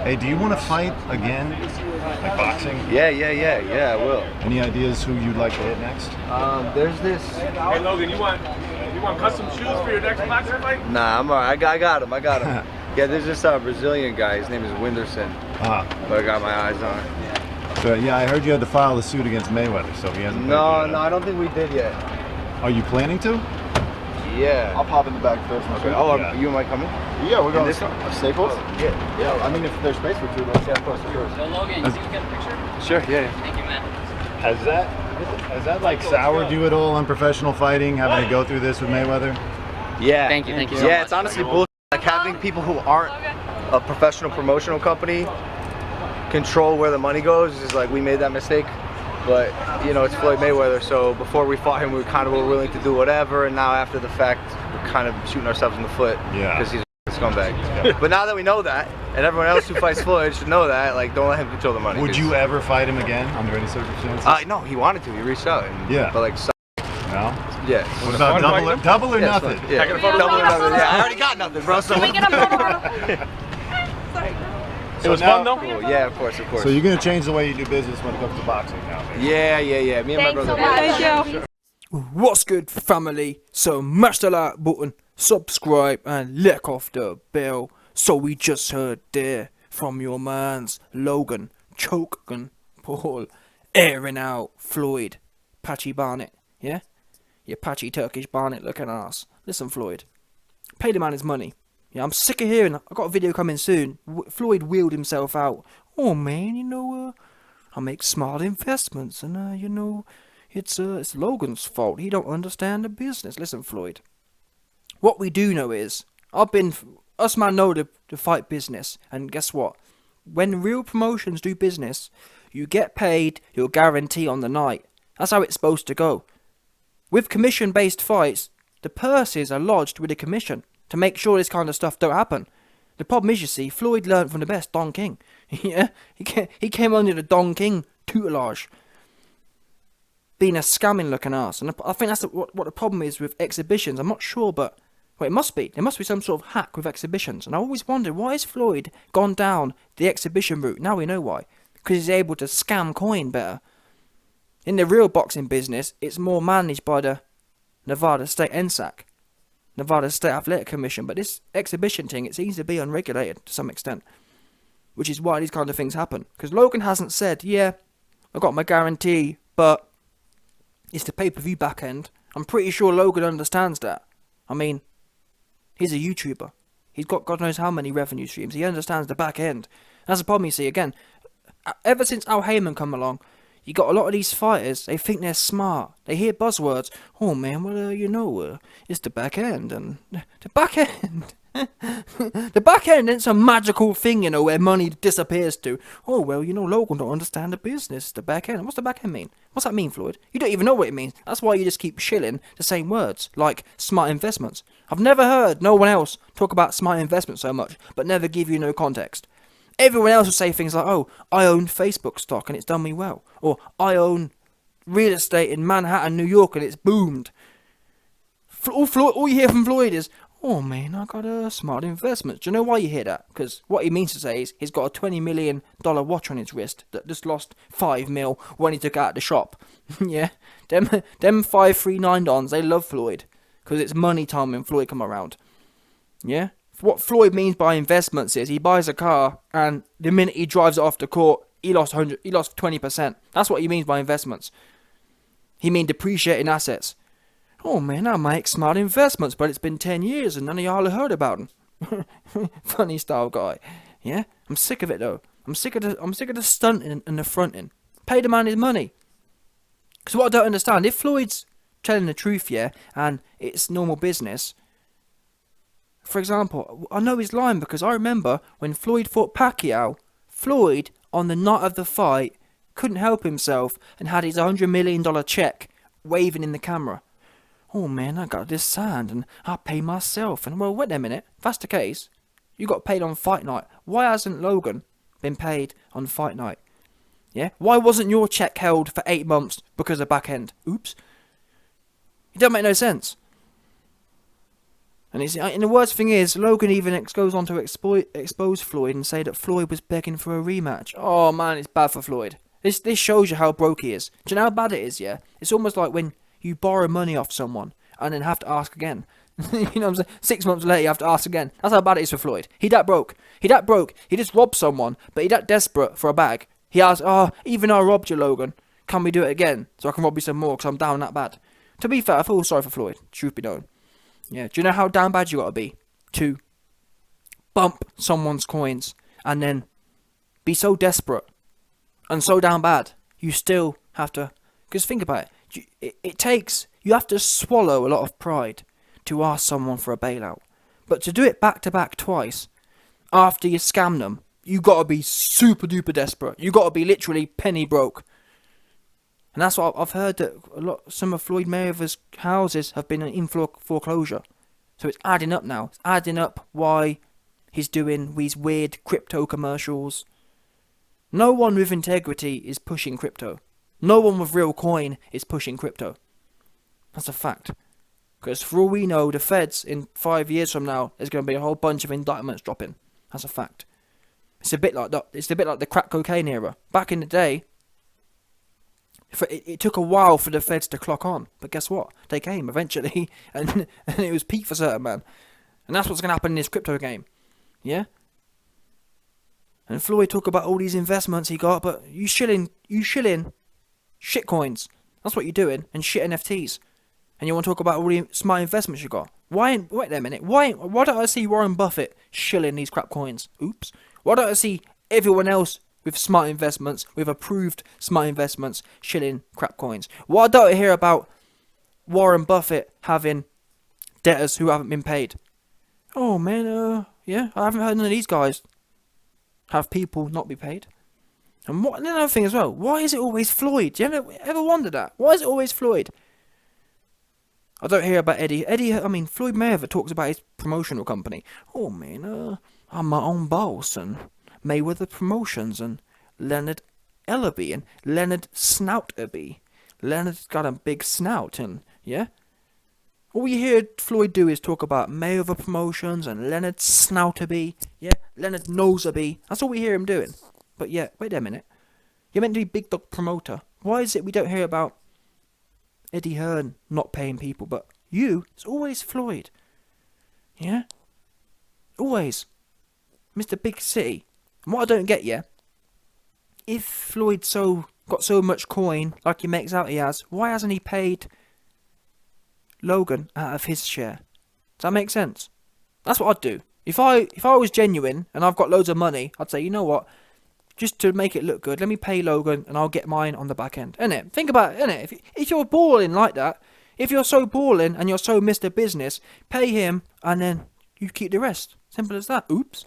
Hey, do you want to fight again? Like boxing? Yeah, I will. Any ideas who you'd like to hit next? There's this. Hey Logan, you want custom shoes for your next boxing fight? Nah, I'm alright. I got him. Yeah, there's this Brazilian guy. His name is Whindersson. But I got my eyes on. So yeah, I heard you had to file a suit against Mayweather, so he hasn't. No, I don't think we did yet. Are you planning to? Yeah. I'll pop in the back first. Okay. Oh, you might come in? Yeah, we're going this to one? Staples. Yeah. I mean, if there's space for two of us, yeah, of course. So Logan, you think you get a picture? Sure. Yeah. Thank you, man. Has that like soured you at all on professional fighting, having to go through this with Mayweather? Yeah. Thank you so much. Yeah, it's honestly bullshit. Like having people who aren't a professional promotional company control where the money goes is like, we made that mistake. But, you know, it's Floyd Mayweather, so before we fought him, we kind of were willing to do whatever, and now after the fact, we're kind of shooting ourselves in the foot because he's a scumbag. Yeah. But now that we know that, and everyone else who fights Floyd should know that, like, don't let him control the money. Would you ever fight him again under any circumstances? No, he wanted to. He reached out. And, but like, no? Yeah. What about double or nothing? Yeah. Double or nothing. Yeah, I already got nothing, bro. So Can we get a photo? It was fun though? Cool. Yeah, of course. So you're going to change the way you do business when it comes to boxing now? Yeah. Me and my brother. Thank you. What's good, family? So mash the like button, subscribe, and lick off the bell. So we just heard there from your mans Logan, Choken, Paul, airing out Floyd, Patchy Barnett, yeah? Your patchy Turkish Barnett looking ass. Listen, Floyd, pay the man his money. Yeah, I'm sick of hearing. I got a video coming soon. Floyd wheeled himself out. Oh man, you know, I make smart investments, and you know, it's Logan's fault. He don't understand the business. Listen, Floyd. What we do know is, us man know the fight business, and guess what? When real promotions do business, you get paid your guarantee on the night. That's how it's supposed to go. With commission-based fights, the purses are lodged with the commission to make sure this kind of stuff don't happen. The problem is, you see, Floyd learned from the best, Don King. Yeah, he came under the Don King tutelage, being a scamming looking ass. And I think that's what the problem is with exhibitions. I'm not sure, but well, it must be. There must be some sort of hack with exhibitions. And I always wondered, why has Floyd gone down the exhibition route? Now we know why. Because he's able to scam coin better. In the real boxing business, it's more managed by the Nevada State NSAC, Nevada State Athletic Commission. But this exhibition thing, it seems to be unregulated to some extent, which is why these kind of things happen. Because Logan hasn't said, yeah, I got my guarantee, but it's the pay-per-view back end. I'm pretty sure Logan understands that. I mean, he's a YouTuber. He's got God knows how many revenue streams. He understands the back end. That's the problem, you see. Again, ever since Al Heyman come along, you got a lot of these fighters, they think they're smart. They hear buzzwords. Oh man, well, you know, it's the back end. And the back end... the back end ain't some magical thing, you know, where money disappears to. Oh, well, you know, Logan don't understand the business. The back end. What's the back end mean? What's that mean, Floyd? You don't even know what it means. That's why you just keep shilling the same words, like smart investments. I've never heard no one else talk about smart investments so much, but never give you no context. Everyone else will say things like, oh, I own Facebook stock and it's done me well. Or, I own real estate in Manhattan, New York, and it's boomed. All you hear from Floyd is, oh man, I got a smart investment. Do you know why you hear that? Because what he means to say is he's got a $20 million watch on his wrist that just lost $5 million when he took it out of the shop. Yeah, them 539 dons, they love Floyd because it's money time when Floyd come around. Yeah, what Floyd means by investments is he buys a car and the minute he drives it off the court, he lost 20%. That's what he means by investments. He means depreciating assets. Oh man, I make smart investments, but it's been 10 years and none of y'all have heard about them. Funny style guy. Yeah? I'm sick of it though. I'm sick of the stunting and the fronting. Pay the man his money. Because what I don't understand, if Floyd's telling the truth, yeah, and it's normal business, for example, I know he's lying because I remember when Floyd fought Pacquiao, Floyd, on the night of the fight, couldn't help himself and had his $100 million check waving in the camera. Oh man, I got this signed and I pay myself. And well, wait a minute. If that's the case, you got paid on fight night. Why hasn't Logan been paid on fight night? Yeah? Why wasn't your check held for 8 months because of back end? Oops. It don't make no sense. And the worst thing is, Logan even goes on to expose Floyd and say that Floyd was begging for a rematch. Oh man, it's bad for Floyd. This shows you how broke he is. Do you know how bad it is, yeah? It's almost like when you borrow money off someone and then have to ask again. You know what I'm saying? 6 months later, you have to ask again. That's how bad it is for Floyd. He that broke. He just robbed someone, but he that desperate for a bag. He asked, even though I robbed you, Logan, can we do it again so I can rob you some more because I'm down that bad? To be fair, I feel sorry for Floyd, truth be known. Yeah, do you know how down bad you gotta be to bump someone's coins and then be so desperate and so down bad you still have to? Because think about it, you have to swallow a lot of pride to ask someone for a bailout, but to do it back to back twice after you scam them, you gotta be super duper desperate. You gotta be literally penny broke. And that's what I've heard, that some of Floyd Mayweather's houses have been in foreclosure. So it's adding up now. It's adding up why he's doing these weird crypto commercials. No one with integrity is pushing crypto. No one with real coin is pushing crypto. That's a fact. Because for all we know, the feds in 5 years from now, there's going to be a whole bunch of indictments dropping. That's a fact. It's a bit like that. It's a bit like the crack cocaine era. Back in the day, it took a while for the feds to clock on, but guess what? They came eventually, and it was peak for certain, man. And that's what's going to happen in this crypto game, yeah? And Floyd talk about all these investments he got, but you shilling shit coins. That's what you're doing, and shit NFTs. And you want to talk about all the smart investments you got. Wait a minute, why don't I see Warren Buffett shilling these crap coins? Oops. Why don't I see everyone else with smart investments, with approved smart investments, shilling crap coins? Why don't I hear about Warren Buffett having debtors who haven't been paid? Oh man, yeah, I haven't heard none of these guys have people not be paid. And another thing as well, why is it always Floyd? Do you ever wonder that? Why is it always Floyd? I don't hear about Eddie. Floyd Mayweather talks about his promotional company. Oh man, I'm my own boss, and Mayweather Promotions, and Leonard Ellaby, and Leonard Snouterby. Leonard's got a big snout, and yeah. All you hear Floyd do is talk about Mayweather Promotions and Leonard Snouterby, yeah, Leonard Noserby. That's all we hear him doing. But yeah, wait a minute. You're meant to be big dog promoter. Why is it we don't hear about Eddie Hearn not paying people, but it's always Floyd? Yeah? Always. Mr. Big City. And what I don't get, yeah, if Floyd got so much coin like he makes out he has, why hasn't he paid Logan out of his share? Does that make sense? That's what I'd do. If I was genuine and I've got loads of money, I'd say, you know what, just to make it look good, let me pay Logan and I'll get mine on the back end. Innit? Think about it, innit? If you're balling like that, if you're so balling and you're so Mr. Business, pay him and then you keep the rest. Simple as that. Oops.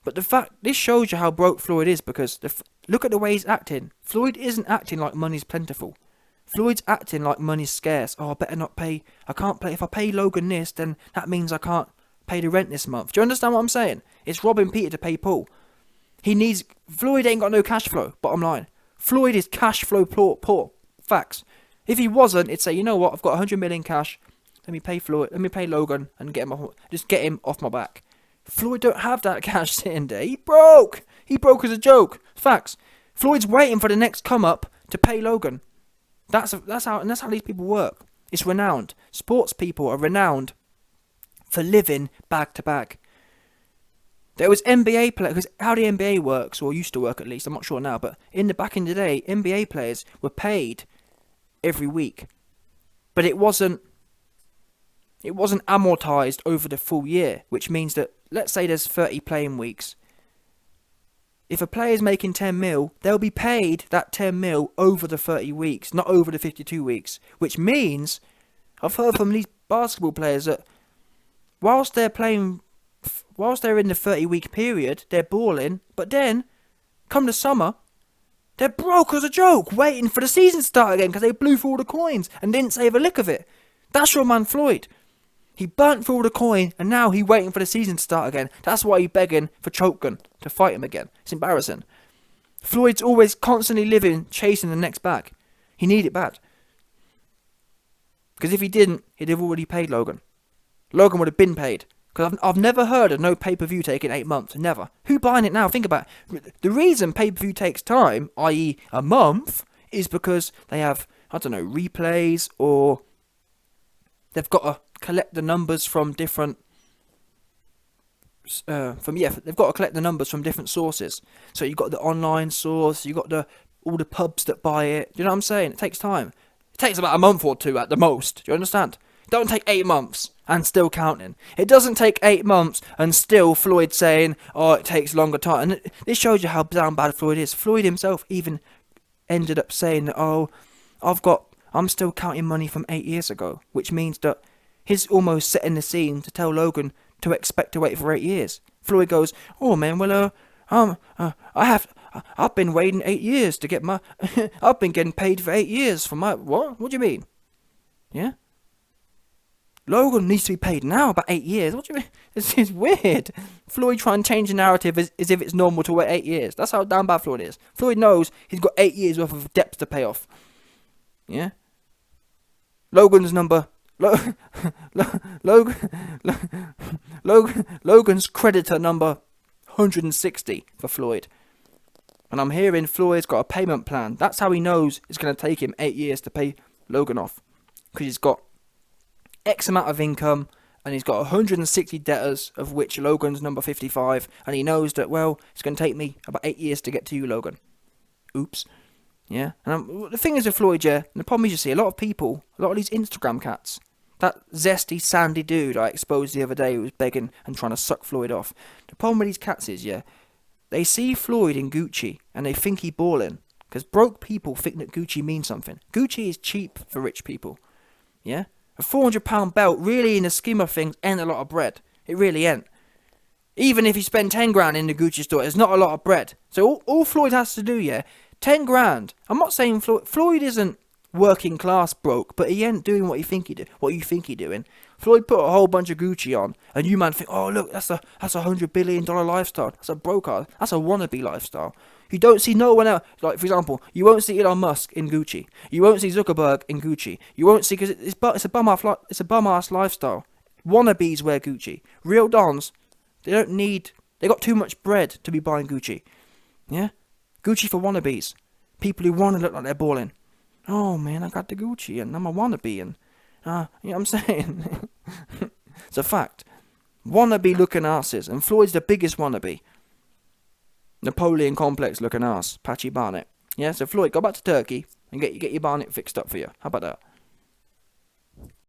But this shows you how broke Floyd is, because look at the way he's acting. Floyd isn't acting like money's plentiful. Floyd's acting like money's scarce. Oh, I better not pay. I can't pay. If I pay Logan this, then that means I can't pay the rent this month. Do you understand what I'm saying? It's robbing Peter to pay Paul. Floyd ain't got no cash flow, bottom line. Floyd is cash flow poor. Facts. If he wasn't, it'd say, you know what, I've got 100 million cash. Let me pay Logan and get him off my back. Floyd don't have that cash sitting there. He broke as a joke. Facts. Floyd's waiting for the next come up to pay Logan. That's how these people work. It's renowned. Sports people are renowned for living bag to bag. There was NBA players, because how the NBA works, or used to work at least, I'm not sure now, but back in the day, NBA players were paid every week, but it wasn't amortized over the full year, which means that, let's say there's 30 playing weeks. If a player's making 10 mil, they'll be paid that 10 mil over the 30 weeks, not over the 52 weeks, which means, I've heard from these basketball players that whilst they're in the 30-week period, they're balling, but then, come the summer, they're broke as a joke, waiting for the season to start again because they blew through all the coins and didn't save a lick of it. That's your man Floyd. He burnt through all the coin and now he's waiting for the season to start again. That's why he's begging for Chokegun to fight him again. It's embarrassing. Floyd's always constantly chasing the next bag. He needed it bad. Because if he didn't, he'd have already paid Logan. Logan would have been paid. Because I've never heard of no pay-per-view taking 8 months. Never. Who buying it now? Think about it. The reason pay-per-view takes time, i.e. a month, is because they have, I don't know, replays, or they've got to collect the numbers from different... they've got to collect the numbers from different sources. So you've got the online source, you've got all the pubs that buy it. You know what I'm saying? It takes time. It takes about a month or two at the most. Do you understand? It don't take 8 months and still counting. It doesn't take 8 months and still Floyd saying, oh, it takes longer time. And this shows you how damn bad Floyd is. Floyd himself even ended up saying that, oh, I'm still counting money from 8 years ago, which means that he's almost setting the scene to tell Logan to expect to wait for 8 years. Floyd goes, oh man, well, I've been waiting 8 years to get my, I've been getting paid for 8 years for my, what? What do you mean? Yeah? Logan needs to be paid now, about 8 years. What do you mean? This is weird. Floyd trying to change the narrative as if it's normal to wait 8 years. That's how damn bad Floyd is. Floyd knows he's got 8 years worth of debts to pay off. Yeah? Logan's number... Logan's creditor number 160 for Floyd. And I'm hearing Floyd's got a payment plan. That's how he knows it's going to take him 8 years to pay Logan off. Because he's got X amount of income, and he's got 160 debtors, of which Logan's number 55, and he knows that, well, it's going to take me about 8 years to get to you, Logan. Oops. Yeah? And the thing is with Floyd, yeah, and the problem is, you see, a lot of these Instagram cats, that zesty, sandy dude I exposed the other day who was begging and trying to suck Floyd off. The problem with these cats is, yeah, they see Floyd in Gucci, and they think he ballin'. Because broke people think that Gucci means something. Gucci is cheap for rich people. Yeah? A £400 belt, really, in the scheme of things, ain't a lot of bread. It really ain't. Even if you spend 10 grand in the Gucci store, it's not a lot of bread. So all Floyd has to do, yeah, 10 grand. I'm not saying Floyd isn't working class broke, but he ain't doing what you think he doing. Floyd put a whole bunch of Gucci on, and you man think, oh look, that's a $100 billion lifestyle. That's a broke ass. That's a wannabe lifestyle. You don't see no one else. Like, for example, you won't see Elon Musk in Gucci. You won't see Zuckerberg in Gucci. You won't see, because it's a bum ass lifestyle. Wannabes wear Gucci. Real dons, they got too much bread to be buying Gucci. Yeah? Gucci for wannabes. People who want to look like they're balling. Oh man, I got the Gucci and I'm a wannabe, and you know what I'm saying? It's a fact. Wannabe looking asses, and Floyd's the biggest wannabe. Napoleon complex looking ass, Patchy Barnett. Yeah, so Floyd, go back to Turkey and get your Barnett fixed up for you. How about that?